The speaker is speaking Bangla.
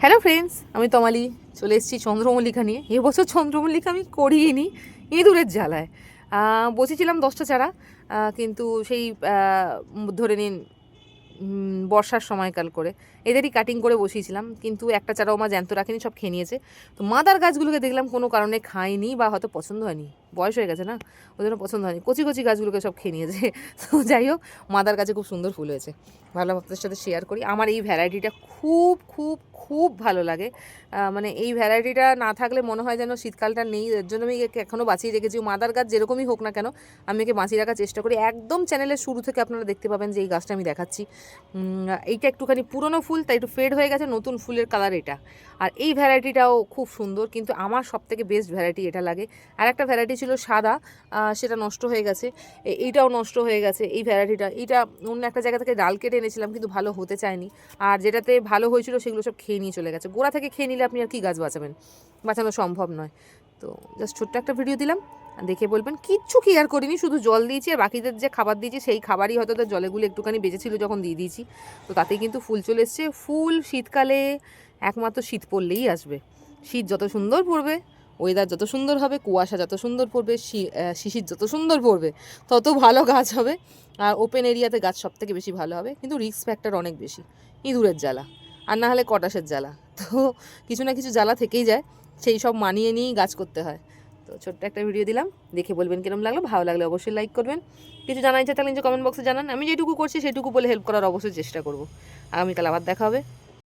হ্যালো ফ্রেন্ডস, আমি তমালি চলে এসেছি চন্দ্রমল্লিকা নিয়ে। এবছর চন্দ্রমল্লিকা আমি করিনি ইঁদুরের জ্বালায়। বসেছিলাম 10টা চারা, কিন্তু সেই ধরে নিন বর্ষার সময়কাল করে এদেরই কাটিং করে বসিয়েছিলাম, কিন্তু একটা চারাও মা জ্যান্ত রাখেনি, সব খেয়ে নিয়েছে। তো মাদার গাছগুলোকে দেখলাম কোনো কারণে খায়নি, বা হয়তো পছন্দ হয়নি, বয়স হয়ে গেছে না, ওই জন্য পছন্দ হয়নি। কচি কচি গাছগুলোকে সব খেয়ে নিয়েছে। তো যাই হোক, মাদার গাছে খুব সুন্দর ফুল হয়েছে। ভাবলাম আপনাদের সাথে শেয়ার করি। আমার এই ভ্যারাইটিটা খুব খুব খুব ভালো লাগে। মানে এই ভ্যারাইটিটা না থাকলে মনে হয় যেন শীতকালটা নেই। এর জন্য আমি একে এখনও বাঁচিয়ে রেখেছি। মাদার গাছ যেরকমই হোক না কেন, আমি একে বাঁচিয়ে রাখার চেষ্টা করি। একদম চ্যানেলের শুরু থেকে আপনারা দেখতে পাবেন যে এই গাছটা আমি দেখাচ্ছি। এইটা একটুখানি পুরনো ফুল, তাই একটু ফেড হয়ে গেছে, নতুন ফুলের কালার এটা। আর এই ভ্যারাইটিটাও খুব সুন্দর, কিন্তু আমার সবথেকে বেস্ট ভ্যারাইটি এটা লাগে। আর একটা ভ্যারাইটি ছিল সাদা, সেটা নষ্ট হয়ে গেছে। এইটাও নষ্ট হয়ে গেছে। এই ভ্যারাইটিটা, এইটা অন্য একটা জায়গা থেকে ডাল কেটে এনেছিলাম, কিন্তু ভালো হতে চায়নি। আর যেটাতে ভালো হয়েছিল সেগুলো সব খেয়ে নিয়ে চলে গেছে। গোড়া থেকে খেয়ে নিলে আপনি আর কি গাছ বাঁচাবেন, বাঁচানো সম্ভব নয়। তো জাস্ট ছোট্ট একটা ভিডিও দিলাম, দেখে বলবেন। কিচ্ছু কেয়ার করিনি, শুধু জল দিয়েছি, আর বাকিদের যে খাবার দিয়েছি সেই খাবারই হয়তো তার জলেগুলো একটুখানি বেঁচেছিল যখন দিয়ে দিয়েছি। তো তাতেই কিন্তু ফুল চলে এসছে। ফুল শীতকালে একমাত্র শীত পড়লেই আসবে। শীত যত সুন্দর পড়বে, ওয়েদার যত সুন্দর হবে, কুয়াশা যত সুন্দর পড়বে, শিশির যত সুন্দর পড়বে, তত ভালো গাছ হবে। আর ওপেন এরিয়াতে গাছ সব থেকে বেশি ভালো হবে, কিন্তু রিস্ক ফ্যাক্টর অনেক বেশি। ইঁদুরের জ্বালা, আর না হলে কটাসের জ্বালা। তো কিছু না কিছু জ্বালা থেকেই যায়, সেই সব মানিয়ে নিয়েই গাছ করতে হয়। তো ছোট্ট একটা ভিডিও দিলাম, দেখে বলবেন কিরম লাগলো। ভালো লাগলে অবশ্যই লাইক করবেন। কিছু জানার ইচ্ছা থাকলে যে কমেন্ট বক্সে জানান, আমি যেটুকু করছি সেটুকু বলে হেল্প করার অবশ্যই চেষ্টা করবো। আগামীকাল আবার দেখা হবে।